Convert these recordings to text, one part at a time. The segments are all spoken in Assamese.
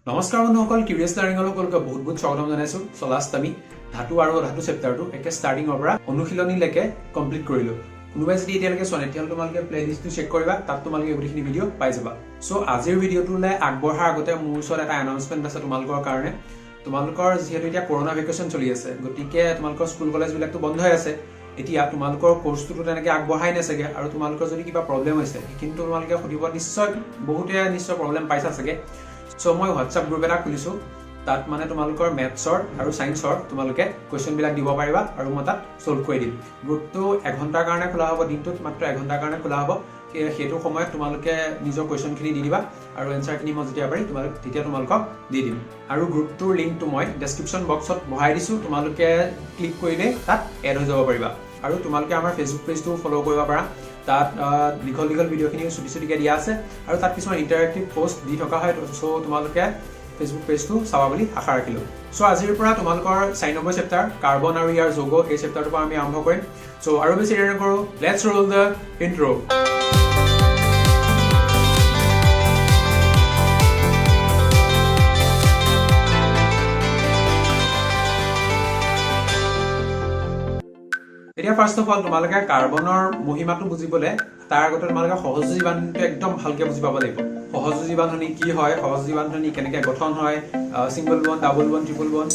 নমস্কাৰ বন্ধুসকল, কিউৰিয়াছ লাৰ্ণিঙৰ সকলোকে বহুত বহুত স্বাগতম জনাইছো। লাষ্ট আমি ধাতু আৰু ধাতু চেপ্টাৰটো একে ষ্টাৰ্টিঙৰ পৰা অনুশীলনীলৈকে কমপ্লিট কৰিলো। কোনোবাই যদি এতিয়ালৈকে চোৱা নাই তেতিয়াহ'লে তোমালোকে প্লেলিষ্টটো চেক কৰিবা, তাত তোমালোকে গোটেইখিনি ভিডিঅ' পাই যাবা। চ' আজিৰ ভিডিঅ'টোলৈ আগবঢ়াৰ আগতে মোৰ ওচৰত এটা এনাউন্সমেণ্ট আছে তোমালোকৰ কাৰণে। তোমালোকৰ যিহেতু এতিয়া কৰোণা ভেকেশ্যন চলি আছে, গতিকে তোমালোকৰ স্কুল কলেজবিলাকতো বন্ধই আছে। এতিয়া তোমালোকৰ কোৰ্চটোতো তেনেকৈ আগবঢ়াই নাচাগে, আৰু তোমালোকৰ যদি কিবা প্ৰব্লেম হৈছে সেইখিনি তোমালোকে সুধিব বহুতে নিশ্চয় প্ৰব্লেম পাইছা চাগে। চ' মই হোৱাটছআপ গ্ৰুপ এটা খুলিছোঁ, তাত মানে তোমালোকৰ মেথছৰ আৰু ছায়েন্সৰ তোমালোকে কুৱেশ্যনবিলাক দিব পাৰিবা আৰু মই তাত ছল্ভ কৰি দিম। গ্ৰুপটো এঘণ্টাৰ কাৰণে খোলা হ'ব, দিনটোত মাত্ৰ এঘণ্টাৰ কাৰণে খোলা হ'ব। সেইটো সময়ত তোমালোকে নিজৰ কুৱেশ্যনখিনি দি দিবা আৰু এনচাৰখিনি মই যেতিয়া পাৰি তেতিয়া তোমালোকক দি দিম। আৰু গ্ৰুপটোৰ লিংকটো মই ডেছক্ৰিপশ্যন বক্সত বহাই দিছোঁ, তোমালোকে ক্লিক কৰিলে তাত এড হৈ যাব পাৰিবা। আৰু তোমালোকে আমাৰ ফেচবুক পেজটো ফ'ল' কৰিব পাৰা, তাত দীঘল ভিডিঅ'খিনি চুটিকৈ দিয়া আছে আৰু তাত কিছুমান ইণ্টাৰেক্টিভ পষ্ট দি থকা হয়। চ' তোমালোকে ফেচবুক পেজটো চাবা বুলি আশা ৰাখিলোঁ। চ' আজিৰ পৰা তোমালোকৰ 4 নম্বৰ চেপ্টাৰ কাৰ্বন আৰু ইয়াৰ যৌগ, এই চেপ্টাৰটোৰ পৰা আমি আৰম্ভ কৰিম। চ' আৰু বেছি দেৰি নকৰোঁ, লেটছ ৰোল দ্য ইন্ট্ৰ'। এতিয়া ফাৰ্ষ্ট অফ অল তোমালোকে কাৰ্বনৰ মহিমাটো বুজিবলৈ তাৰ আগতে তোমালোকে সহযোজী বান্ধনীটো একদম ভালকৈ বুজি পাব লাগিব। সহযোজী বান্ধনী কি হয়, সহযোজী বান্ধনী কেনেকৈ গঠন হয়, single bond, double bond, triple bond,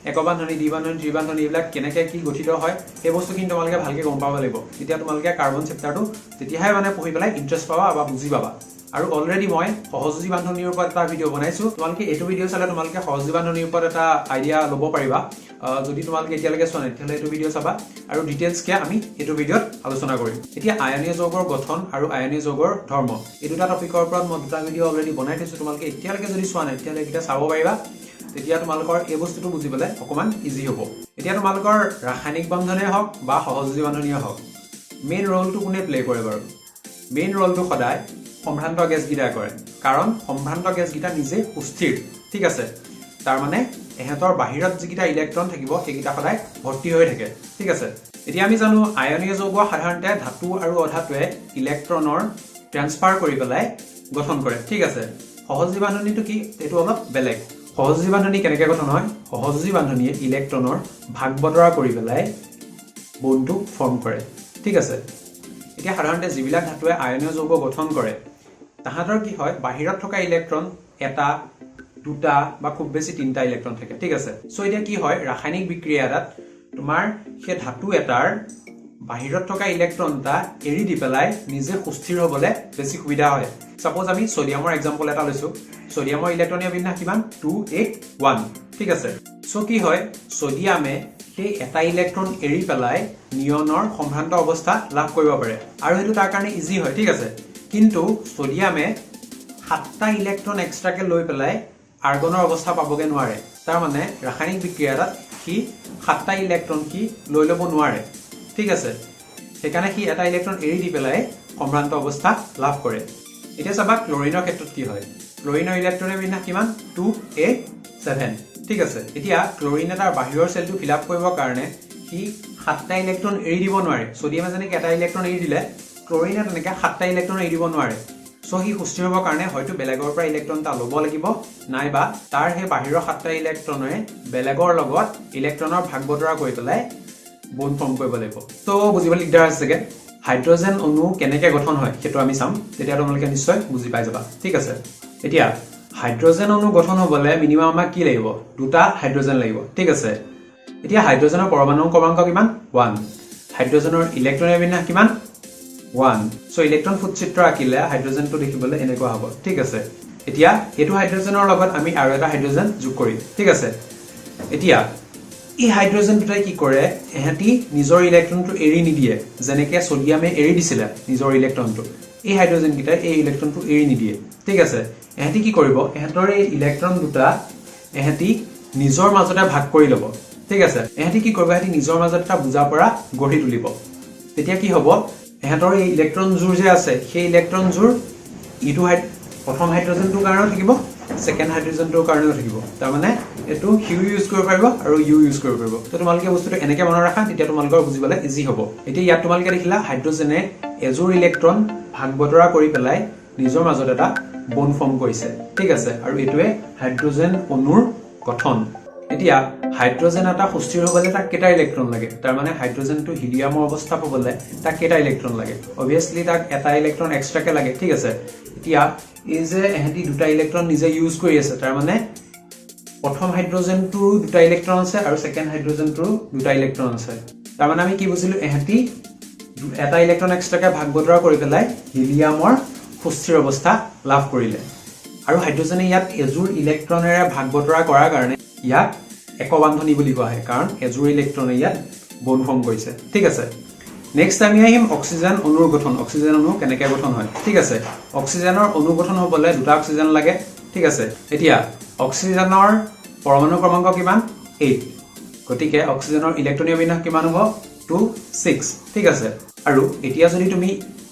একবান্ধনী, দ্বিবান্ধনী, ত্ৰিবান্ধনী, এইবিলাক কেনেকৈ কি গঠিত হয় সেই বস্তুখিনি তোমালোকে ভালকৈ গম পাব লাগিব। তেতিয়া তোমালোকে কাৰ্বন চেপ্টাৰটো তেতিয়াহে মানে পঢ়ি পেলাই ইণ্টাৰেষ্ট পাবা বা বুজি পাবা। আৰু অলৰেডি মই সহযোজী বান্ধনীৰ ওপৰত এটা ভিডিঅ' বনাইছোঁ, তোমালোকে এইটো ভিডিঅ' চালে তোমালোকে সহযোজী বান্ধনীৰ ওপৰত এটা আইডিয়া ল'ব পাৰিবা। যদি তোমালোকে এতিয়ালৈকে চোৱা নাই তেতিয়াহ'লে এইটো ভিডিঅ' চাবা আৰু ডিটেইলছকৈ আমি এইটো ভিডিঅ'ত আলোচনা কৰিম। এতিয়া আয়নীয় যৌগৰ গঠন আৰু আয়নীয় যৌগৰ ধৰ্ম, এই দুটা টপিকৰ ওপৰত মই দুটা ভিডিঅ' অলৰেডি বনাই থৈছোঁ। তোমালোকে এতিয়ালৈকে যদি চোৱা নাই তেতিয়াহ'লে এইকেইটা চাব পাৰিবা, তেতিয়া তোমালোকৰ এই বস্তুটো বুজিবলৈ অকণমান ইজি হ'ব। এতিয়া তোমালোকৰ ৰাসায়নিক বান্ধনেই হওক বা সহযোজী বান্ধনীয়ে হওক, মেইন ৰ'লটো কোনে প্লে' কৰে বাৰু? মেইন ৰ'লটো সদায় সম্ভ্ৰান্ত গেছকেইটাই কৰে, কাৰণ সম্ভ্ৰান্ত গেছকেইটা নিজে সুস্থিৰ, ঠিক আছে। তাৰমানে এহেঁতৰ বাহিৰত যিকেইটা ইলেক্ট্ৰন থাকিব সেইকেইটা সদায় ভৰ্তি হৈ থাকে, ঠিক আছে। এতিয়া আমি জানো আয়নীয় যৌগ সাধাৰণতে ধাতু আৰু অধাতুৱে ইলেক্ট্ৰনৰ ট্ৰেন্সফাৰ কৰি পেলাই গঠন কৰে, ঠিক আছে। সহযোজী বান্ধনীটো কি, এইটো অলপ বেলেগ। সহযোজী বান্ধনী কেনেকৈ গঠন হয়? সহযোজী বান্ধনীয়ে ইলেক্ট্ৰনৰ ভাগ বতৰা কৰি পেলাই বণ্ডটো ফৰ্ম কৰে, ঠিক আছে। এতিয়া সাধাৰণতে যিবিলাক ধাতুৱে আয়নীয় যৌগ গঠন কৰে তাহাঁতৰ কি হয়, বাহিৰত থকা ইলেক্ট্ৰন এটা, দুটা বা খুব বেছি 3টা ইলেক্ট্ৰন থাকে, ঠিক আছে। চ' এতিয়া কি হয়, ৰাসায়নিক বিক্ৰিয়া এটাত তোমাৰ সেই ধাতু এটাৰ বাহিৰত থকা ইলেক্ট্ৰন এটা এৰি দি পেলাই নিজে সুস্থিৰ হ'বলৈ বেছি সুবিধা হয়। ছাপ'জ আমি ছ'ডিয়ামৰ এক্সাম্পল এটা লৈছোঁ। ছ'ডিয়ামৰ ইলেক্ট্ৰনীয় বিন্যাস কিমান? 2 8 1, ঠিক আছে। চ' কি হয়, ছ'ডিয়ামে সেই এটা ইলেক্ট্ৰন এৰি পেলাই নিয়নৰ সম্ভ্ৰান্ত অৱস্থা লাভ কৰিব পাৰে আৰু সেইটো তাৰ কাৰণে ইজি হয়, ঠিক আছে। কিন্তু ছ'ডিয়ামে 7টা ইলেক্ট্ৰন এক্সট্ৰাকৈ লৈ পেলাই আৰ্গনৰ অৱস্থা পাবগৈ নোৱাৰে। তাৰমানে ৰাসায়নিক বিক্ৰিয়া এটাত সি 7টা ইলেক্ট্ৰন সি লৈ ল'ব নোৱাৰে, ঠিক আছে। সেইকাৰণে সি এটা ইলেক্ট্ৰন এৰি দি পেলাই সম্ভ্ৰান্ত অৱস্থা লাভ কৰে। এতিয়া চাবা ক্লৰিনৰ ক্ষেত্ৰত কি হয়। ক্লৰিনৰ ইলেক্ট্ৰনীয় বিন্যাস কিমান? 2 8 7, ঠিক আছে। এতিয়া ক্লৰিন এটাৰ বাহিৰৰ চেলটো ফিল আপ কৰিবৰ কাৰণে সি 7টা ইলেক্ট্ৰন এৰি দিব নোৱাৰে। ছ'ডিয়ামে যেনেকৈ এটা ইলেক্ট্ৰন এৰি দিলে, ক্লৰিনে তেনেকৈ 7টা ইলেক্ট্ৰন এৰি দিব নোৱাৰে। চ' সি সুস্থিৰ হ'বৰ কাৰণে হয়তো বেলেগৰ পৰা ইলেক্ট্ৰন এটা ল'ব লাগিব, নাইবা তাৰ সেই বাহিৰৰ 7টা ইলেক্ট্ৰনে বেলেগৰ লগত ইলেক্ট্ৰনৰ ভাগ বতৰা কৰি পেলাই বণ্ড ফৰ্ম কৰিব লাগিব। ত' বুজিবলৈ দিগদাৰ আছে চাগে। হাইড্ৰজেন অণু কেনেকৈ গঠন হয় সেইটো আমি চাম, তেতিয়া তোমালোকে নিশ্চয় বুজি পাই যাবা, ঠিক আছে। এতিয়া হাইড্ৰজেন অণু গঠন হ'বলৈ মিনিমাম আমাক কি লাগিব? 2টা হাইড্ৰজেন লাগিব, ঠিক আছে। এতিয়া হাইড্ৰজেনৰ পৰমাণু ক্ৰমাংক কিমান? 1। হাইড্ৰজেনৰ ইলেক্ট্ৰনীয় বিন্যাস কিমান? 1। চ' ইলেক্ট্ৰন ফুটচিত্ৰ আঁকিলে হাইড্ৰজেনটো দেখিবলৈ এনেকুৱা হ'ব, ঠিক আছে। এতিয়া এইটো হাইড্ৰজেনৰ লগত আমি আৰু এটা হাইড্ৰজেন যোগ কৰিম, ঠিক আছে। এতিয়া এই হাইড্ৰজেন দুটাই কি কৰে, এহেঁতি নিজৰ ইলেক্ট্ৰনটো এৰি নিদিয়ে, যেনেকৈ ছ'ডিয়ামে এৰি দিছিলে নিজৰ ইলেক্ট্ৰনটো। এই হাইড্ৰজেনকেইটাই এই ইলেক্ট্ৰনটো এৰি নিদিয়ে, ঠিক আছে। এহেঁতি কি কৰিব, এহেঁতৰ এই ইলেক্ট্ৰন দুটা এহেঁতি নিজৰ মাজতে ভাগ কৰি ল'ব, ঠিক আছে। এহেঁতি কি কৰিব, এহেঁতি নিজৰ মাজত এটা বুজা পৰা গঢ়ি তুলিব। তেতিয়া কি হ'ব, এহেঁতৰ এই ইলেক্ট্ৰনযোৰ যে আছে সেই ইলেক্ট্ৰনযোৰ ইটো প্ৰথম হাইড্ৰজেনটোৰ কাৰণেও থাকিব, ছেকেণ্ড হাইড্ৰজেনটোৰ কাৰণেও থাকিব। তাৰমানে এইটো সিউ ইউজ কৰিব পাৰিব আৰু ইউ ইউজ কৰিব পাৰিব। তো তোমালোকে বস্তুটো এনেকৈ মনত ৰাখা, তেতিয়া তোমালোকৰ বুজিবলৈ ইজি হ'ব। এতিয়া ইয়াত তোমালোকে দেখিলা হাইড্ৰজেনে এযোৰ ইলেক্ট্ৰন ভাগ বতৰা কৰি পেলাই নিজৰ মাজত এটা বন ফৰ্ম কৰিছে ঠিক আছে আৰু এটোৱে হাইড্ৰোজেন অণুৰ গঠন এতিয়া হাইড্ৰোজেন এটা সুস্থিৰ হ'বলৈ তাক কেইটা ইলেক্ট্ৰন লাগে তাৰ মানে হাইড্ৰোজেনটো হিলিয়ামৰ অৱস্থাত হ'বলৈ তাক কেইটা ইলেক্ট্ৰন লাগে অবভিয়াসলি তাক এটা ইলেক্ট্ৰন এক্সট্ৰাকে লাগে ঠিক আছে এতিয়া এই যে এহেতি দুটা ইলেক্ট্ৰন নিজে ইউজ কৰি আছে তাৰ মানে প্ৰথম হাইড্ৰোজেনটো দুটা ইলেক্ট্ৰন আছে আৰু সেকেন্ড হাইড্ৰোজেনটো দুটা ইলেক্ট্ৰন আছে তাৰ মানে আমি কি বুজিলো এহেতি এটা ইলেক্ট্ৰন এক্সট্ৰাকে ভাগ বতৰা কৰি পেলাই হিলিয়ামৰ সুস্থিৰ অৱস্থা লাভ কৰিলে আৰু হাইড্ৰোজেনে ইয়াত এজোৰ ইলেক্ট্ৰনেৰে ভাগ বতৰা কৰাৰ কাৰণে ইয়াক একবান্ধনী বুলি কোৱা হয় কাৰণ এজোৰ ইলেক্ট্ৰনে ইয়াত বন ফৰ্ম কৰিছে ঠিক আছে নেক্সট আমি আহিম অক্সিজেন অণুৰ গঠন অক্সিজেন অণু কেনেকৈ গঠন হয় ঠিক আছে অক্সিজেনৰ অণু গঠন হ'বলৈ দুটা অক্সিজেন লাগে ঠিক আছে এতিয়া অক্সিজেনৰ পৰমাণু ক্ৰমাংক কিমান 8 গতিকে অক্সিজেনৰ ইলেক্ট্ৰনীয় বিন্যাস কিমান হ'ব 2 6 ঠিক আছে আৰু এতিয়া যদি তুমি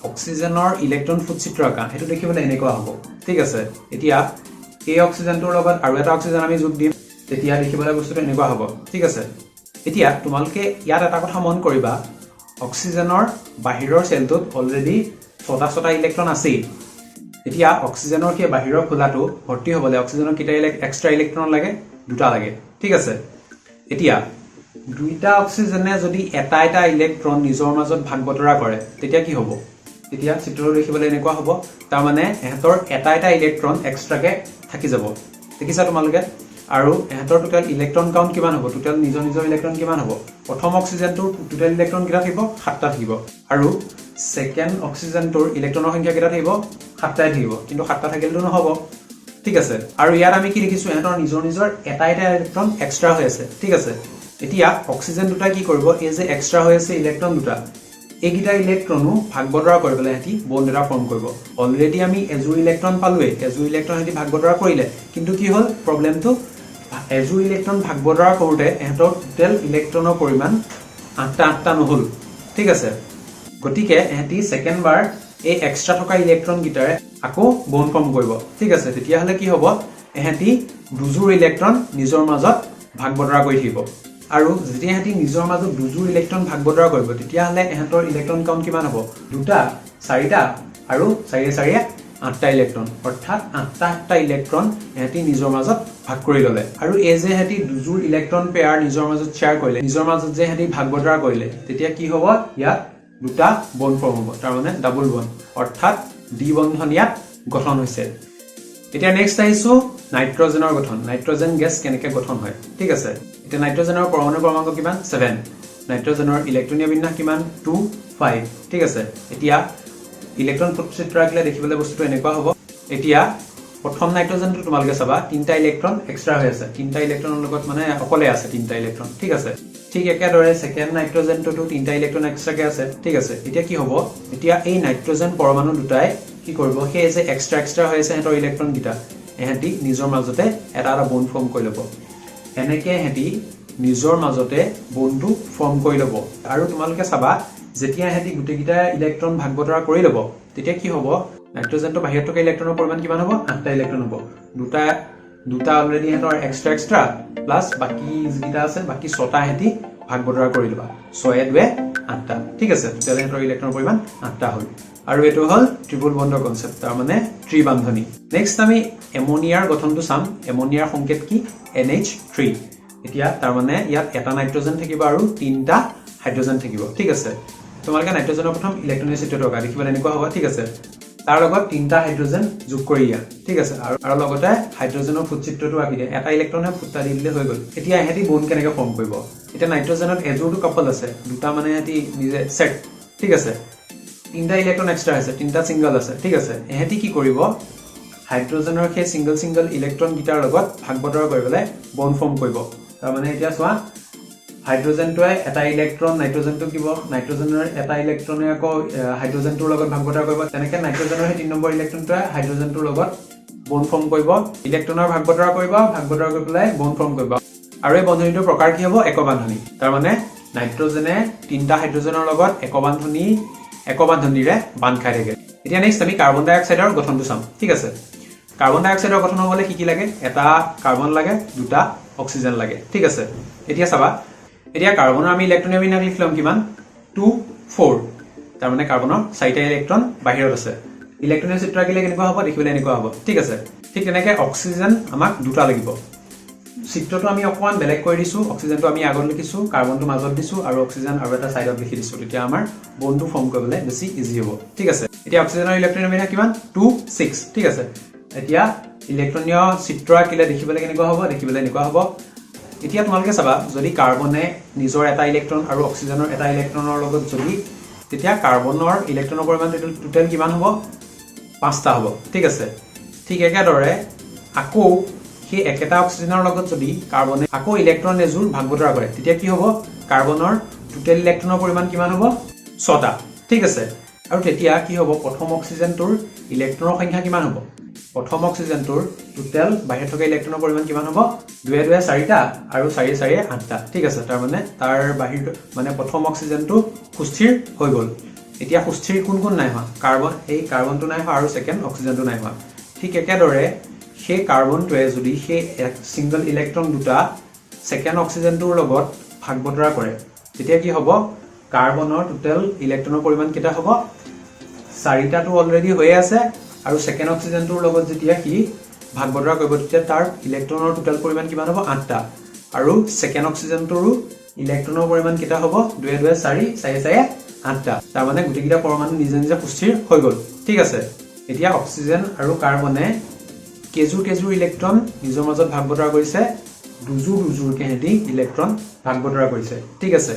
অক্সিজেনৰ ইলেক্ট্ৰন ফুটচিত্ৰ আঁকা হেতু দেখিবলৈ এনেকুৱা হ'ব ঠিক আছে এতিয়া এই অক্সিজেনটোৰ লগত আৰু এটা অক্সিজেন আমি যোগ দিম তেতিয়া দেখিবলৈ বস্তুটো এনেকুৱা হ'ব ঠিক আছে এতিয়া তোমালকে ইয়াত এটা কথা মন কৰিবা অক্সিজেনৰ বাহিৰৰ সেলটোত অলৰেডি 6টা ইলেক্ট্ৰন আছে এতিয়া অক্সিজেনৰ কি বাহিৰৰ খোলাটো ভৰ্তি হ'বলৈ অক্সিজেনৰ কিটা এক্সট্ৰা ইলেক্ট্ৰন লাগে দুটা লাগে ঠিক আছে এতিয়া দুইটা অক্সিজেনে যদি এটা ইলেক্ট্ৰন নিজৰ মাজত ভাগ বতৰা কৰে তেতিয়া কি হ'ব তেতিয়া চিত্ৰটো দেখিবলৈ এনেকুৱা হ'ব তাৰ মানে এহতৰ এটা ইলেক্ট্ৰন এক্সট্ৰাকে থাকি যাব দেখিছা তোমালোকে আৰু এহতৰ টোটাল ইলেক্ট্ৰন কাউন্ট কিমান হ'ব টোটাল নিজৰ ইলেক্ট্ৰন কিমান হ'ব প্ৰথম অক্সিজেনটোৰ টোটাল ইলেক্ট্ৰন কিটা থাকিব 7টা থাকিব আৰু সেকেন্ড অক্সিজেনটোৰ ইলেক্ট্ৰনৰ সংখ্যা কিটা থাকিব 7টাই থাকিব কিন্তু 7টা থাকিলেতো নহব ঠিক আছে আৰু ইয়াত আমি কি দেখিছো এহতৰ নিজৰ এটা ইলেক্ট্ৰন এক্সট্ৰা হৈ আছে ঠিক আছে এতিয়া অক্সিজেন দুটা কি কৰিব এই যে এক্সট্ৰা হৈ আছে ইলেক্ট্ৰন দুটা এইগিটা ইলেক্ট্ৰনো ভাগ বতৰা কৰি পেলাই হেতি বন্ড এটা ফৰ্ম কৰিব অলৰেডি আমি এজোৰ ইলেক্ট্ৰন পালোৱে এজোৰ ইলেক্ট্ৰন হেতি ভাগ বতৰা কৰিলে কিন্তু কি হ'ল প্ৰবলেমটো এজোৰ ইলেক্ট্ৰন ভাগ বতৰা কৰোতে এহতৰ টোটাল ইলেক্ট্ৰনৰ পৰিমাণ 8টা নহল ঠিক আছে গতিকে এহেতি সেকেন্ড বাৰ এই এক্সট্ৰা থকা ইলেক্ট্ৰন গিটাৰে আকৌ বন্ড ফৰ্ম কৰিব ঠিক আছে তেতিয়া হলে কি হ'ব এহেতি দুজোৰ ইলেক্ট্ৰন নিজৰ মাজত ভাগ বতৰা কৰি থাকিব আৰু যেতিয়া এহেতি নিজৰ মাজত দুজোৰ ইলেক্ট্ৰন ভাগ বতৰা কৰিব তেতিয়া হলে এহেতৰ ইলেক্ট্ৰন কাউন্ট কিমান হ'ব দুটা চাৰিটা আৰু 4 8টা ইলেক্ট্ৰন অৰ্থাৎ 8টা ইলেক্ট্ৰন এহেতি নিজৰ মাজত ভাগ কৰি ললে আৰু এই যে এহেতি দুজোৰ ইলেক্ট্ৰন পেয়াৰ নিজৰ মাজত শেয়াৰ কৰিলে নিজৰ মাজত যে এহেতি ভাগ বতৰা কৰিলে তেতিয়া কি হ'ব ইয়াত দুটা বন্ড ফৰ্ম হ'ব তাৰ মানে ডাবল বন্ড অৰ্থাৎ ডি বন্ধন ইয়াত গঠন হৈছে এতিয়া নেক্সট আহিছো নাইট্ৰজেনৰ গঠন নাইট্ৰজেন গেছ কেনেকৈ গঠন হয় ঠিক আছে এতিয়া নাইট্ৰজেনৰ পৰমাণু ক্ৰমাংক কিমান 7 নাইট্ৰজেনৰ ইলেক্ট্ৰনীয় বিন্যাস কিমান 2 5 ঠিক আছে এতিয়া ইলেক্ট্ৰন ফুটচিত্ৰ আঁকিলে দেখিবলৈ বস্তুটো এনেকুৱা হ'ব এতিয়া প্ৰথম নাইট্ৰজেনটো তোমালকে চাবা 3টা ইলেক্ট্ৰন এক্সট্ৰা হৈ আছে 3টা ইলেক্ট্ৰনৰ লগত মানে অকলে আছে 3টা ইলেক্ট্ৰন ঠিক আছে ঠিক একেদৰে সেকেন্ড নাইট্ৰজেনটো 3টা ইলেক্ট্ৰন এক্সট্ৰাকে আছে ঠিক আছে এতিয়া কি হ'ব এতিয়া এই নাইট্ৰজেন পৰমাণু দুটাই কি কৰিব সেই যে এক্সট্ৰা হৈ আছে হেতৰ ইলেক্ট্ৰন গিটা এহেতি নিজৰ মাজতে এটা বন্ড ফৰ্ম কৰি ল'ব এনেকে এহেতি নিজৰ মাজতে বন্ডটো ফৰ্ম কৰি ল'ব আৰু তোমালকে চাবা যেতিয়া এহেতি গুটেগিটা ইলেক্ট্ৰন ভাগ বতৰা কৰি ল'ব তেতিয়া কি হ'ব নাইট্ৰজেনটো বাহিৰত থকা ইলেক্ট্ৰনৰ পৰিমাণ কিমান হ'ব 8টা ইলেক্ট্ৰন হ'ব দুটা অলৰেডি হেতৰ এক্সট্ৰা প্লাস বাকি যিটা আছে বাকি 6টা হেতি ভাগ বতৰা কৰি লবা 6 2 8টা ঠিক আছে তেলে হেতৰ ইলেক্ট্ৰনৰ পৰিমাণ 8টা হ'ল আৰু এটো হ'ল ট্ৰিপল বন্ডৰ কনসেপ্ট তাৰ মানে ত্ৰিবান্ধনী নেক্সট আমি এমোনিয়াৰ গঠনটো চাম এমোনিয়াৰ সংকেত কি NH3 এতিয়া তাৰ মানে ইয়াত এটা নাইট্ৰজেন থাকিব আৰু 3টা হাইড্ৰোজেন থাকিব ঠিক আছে তোমালকে নাইট্ৰজেনৰ প্ৰথম ইলেক্ট্ৰনিচিটি টকা দেখিবলৈ এনেকুৱা হ'ব ঠিক আছে তাৰ লগত 3টা হাইড্ৰোজেন যোগ কৰিয়া ঠিক আছে আৰু লগতে হাইড্ৰোজেনৰ ফুটচিত্ৰটো আঁকি দিয়া এটা ইলেক্ট্ৰনে ফুটটা দিলে হৈ গ'ল এতিয়া এহেতি বন্ড কেনেকৈ ফৰ্ম কৰিব এতিয়া নাইট্ৰজেনত এজোৰটো কাপল আছে দুটা মানে এহেতি নিজে সেট ঠিক আছে 3টা ইলেক্ট্ৰন এক্সট্ৰা আছে 3টা সিঙ্গল আছে ঠিক আছে এহেতি কি কৰিব হাইড্ৰোজেনৰ সেই সিঙ্গল ইলেক্ট্ৰন গিটাৰ লগত ভাগ বতৰা কৰিবলৈ বন্ড ফৰ্ম কৰিব তাৰ মানে এতিয়া চোৱা হাইড্ৰোজেনটোৱে এটা ইলেক্ট্ৰন নাইট্ৰজেনটো কিব নাইট্ৰজেনৰ এটা ইলেক্ট্ৰনে আকৌ হাইড্ৰোজেনটোৰ লগত ভাগ বতৰা কৰিব তেনেকৈ নাইট্ৰজেনৰ সেই 3 নম্বৰ ইলেক্ট্ৰনটোৱে হাইড্ৰোজেনটোৰ লগত বন্ড ফৰ্ম কৰিব ইলেক্ট্ৰনৰ ভাগ বতৰা কৰি পেলাই বন্ড ফৰ্ম কৰিব আৰু এই বন্ধনীটোৰ প্ৰকাৰ কি হ'ব একবান্ধনী তাৰ মানে নাইট্ৰজেনে 3টা হাইড্ৰোজেনৰ লগত একবান্ধনীৰে বান্ধ খাই থাকে এতিয়া নেক্সট আমি কাৰ্বন ডাই অক্সাইডৰ গঠনটো চাম ঠিক আছে কাৰ্বন ডাই অক্সাইডৰ গঠন হ'বলৈ কি লাগে এটা কাৰ্বন লাগে দুটা অক্সিজেন লাগে ঠিক আছে এতিয়া চাবা এতিয়া কাৰ্বনৰ আমি ইলেক্ট্ৰনীয় বিন্যাস লিখলাম কিমান 2 4 তাৰ মানে কাৰ্বনৰ 4টা ইলেক্ট্ৰন বাহিৰত আছে ইলেক্ট্ৰনৰ চিত্ৰ আঁকিলে কেনেকুৱা হ'ব দেখিবলৈ এনেকুৱা হ'ব ঠিক আছে ঠিক তেনেকৈ অক্সিজেন আমাক দুটা লাগিব চিত্ৰটো আমি অকমান বেলেগ কৰি দিছো অক্সিজেনটো আমি আগত লিখিছো কাৰ্বনটো মাজত দিছো আৰু অক্সিজেন আৰু এটা সাইডত লিখি দিছো তেতিয়া আমাৰ বন্ডটো ফৰ্ম কৰিবলৈ বেছি ইজি হ'ব ঠিক আছে এতিয়া অক্সিজেনৰ ইলেক্ট্ৰন সংখ্যা কিমান 2 6 ঠিক আছে এতিয়া ইলেক্ট্ৰনীয় চিত্ৰ আঁকিলে দেখিবলৈ কেনেকুৱা হ'ব দেখিবলৈ এনেকুৱা হ'ব এতিয়া তোমালোকে চাবা যদি কাৰ্বনে নিজৰ এটা ইলেক্ট্ৰন আৰু অক্সিজেনৰ এটা ইলেক্ট্ৰনৰ লগত যদি তেতিয়া কাৰ্বনৰ ইলেক্ট্ৰনৰ পৰিমাণ টোটাল কিমান হ'ব 5টা হ'ব ঠিক আছে ঠিক একেদৰে আকৌ সেই একেটা অক্সিজেনৰ লগত যদি কাৰ্বনে আকৌ ইলেক্ট্ৰন এজোৰ ভাগ বতৰা কৰে তেতিয়া কি হ'ব কাৰ্বনৰ টোটাল ইলেক্ট্ৰনৰ পৰিমাণ কিমান হ'ব 6টা ঠিক আছে আৰু তেতিয়া কি হ'ব প্ৰথম অক্সিজেনটোৰ ইলেক্ট্ৰনৰ সংখ্যা কিমান হ'ব প্ৰথম অক্সিজেনটোৰ টোটাল বাহিৰত থকা ইলেক্ট্ৰনৰ পৰিমাণ কিমান হ'ব 2 2 4টা আৰু 4 4 8টা ঠিক আছে তাৰ মানে তাৰ বাহিৰ মানে প্ৰথম অক্সিজেনটো সুস্থিৰ হৈ গ'ল এতিয়া সুস্থিৰ কোন কোন নাই হোৱা কাৰ্বন এই কাৰ্বনটো নাই হোৱা আৰু সেকেন্ড অক্সিজেনটো নাই হোৱা ঠিক একেদৰে সেই কাৰ্বনটোৱে যদি সেই সিঙ্গল ইলেক্ট্ৰন দুটা সেকেন্ড অক্সিজেনটোৰ লগত ভাগ বতৰা কৰে তেতিয়া কি হ'ব কাৰ্বনৰ টোটাল ইলেক্ট্ৰনৰ পৰিমাণ কিটা হ'ব 4টাটো অলৰেডি হৈ আছে আৰু সেকেন্ড অক্সিজেনটোৰ লগত যেতিয়া কি ভাগ বতৰা কৰিব তেতিয়া তাৰ ইলেক্ট্ৰনৰ টোটাল পৰিমাণ কিমান হ'ব 8টা আৰু সেকেন্ড অক্সিজেনটোৰো ইলেক্ট্ৰনৰ পৰিমাণ কিটা হ'ব 2 2 4 4 4 8টা তাৰ মানে গুটিকিটা পৰমাণু নিজে নিজে সুস্থিৰ হৈ গ'ল ঠিক আছে এতিয়া অক্সিজেন আৰু কাৰ্বনে কেজুৰ ইলেক্ট্ৰন নিজৰ মাজত ভাগ বতৰা কৰিছে দুজুৰকে হেতি ইলেক্ট্ৰন ভাগ বতৰা কৰিছে ঠিক আছে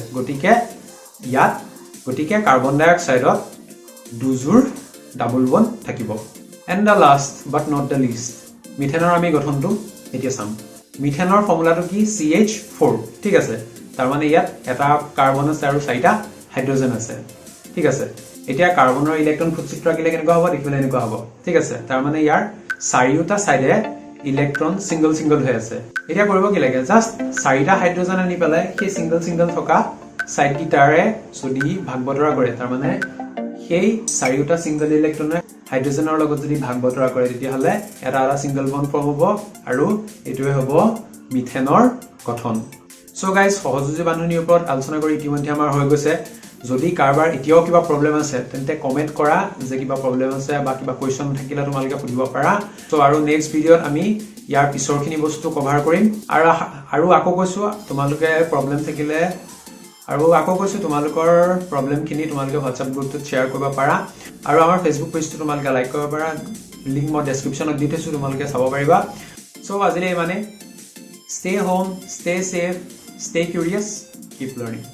গতিকে কাৰ্বন ডাই অক্সাইডত দুজুৰ ডাবল বন্ড থাকিব and the last but not the least মিথেনৰ আমি গঠনটো এতিয়া চাম মিথেনৰ ফৰ্মুলাটো কি CH4 ঠিক আছে তাৰ মানে ইয়াত এটা কাৰ্বন আছে আৰু 4টা হাইড্ৰোজেন আছে ঠিক আছে এতিয়া কাৰ্বনৰ ইলেক্ট্ৰন ফুটচিত্ৰ আঁকিলে কেনেকুৱা হ'ব দেখিবলৈ এনেকুৱা হ'ব ঠিক আছে তাৰ মানে ইয়াৰ চাৰিওটা সাইডে ইলেক্ট্ৰন সিঙ্গল হৈ আছে এতিয়া কৰিব কি লাগে জাস্ট 4টা হাইড্ৰোজেন আনি পেলাই সেই সিঙ্গল থকা সাইড গিটাৰে যদি ভাগ বতৰা কৰে তাৰ মানে সেই চাৰিওটা সিঙ্গল ইলেক্ট্ৰনে হাইড্ৰোজেনৰ লগত যদি ভাগ বতৰা কৰে তেতিয়া হলে এটা সিঙ্গল বন্ড ফৰ্ম হ'ব আৰু এটোৱে হ'ব মিথেনৰ গঠন সো গাইস সহযোজী বান্ধনীৰ ওপৰত আলোচনা কৰি ইতিমধ্যে আমাৰ হৈ গৈছে যদি কাৰবাৰ এতিয়াও কিবা প্ৰবলেম আছে তেন্তে কমেন্ট কৰা যে কিবা প্ৰবলেম আছে বা কিবা কোৱেশ্চন থাকিলে তোমালোকে সুধিব পাৰা সো আৰু নেক্সট ভিডিঅত আমি ইয়াৰ পিছৰখিনি বস্তু কভাৰ কৰিম আৰু আকৌ কৈছো তোমালোকে প্ৰবলেম থাকিলে আৰু আকৌ কৈছো তোমালোকৰ প্ৰবলেমখিনি তোমালোকে WhatsApp গ্ৰুপত শ্বেয়াৰ কৰিব পাৰা আৰু আমাৰ Facebook পেজটো তোমালোকে লাইক কৰিব পাৰা লিংক মই ডেসক্ৰিপচনত দি থৈছো তোমালোকে চাব পাৰিবা সো আজিলৈ মানে stay home stay safe stay curious keep learning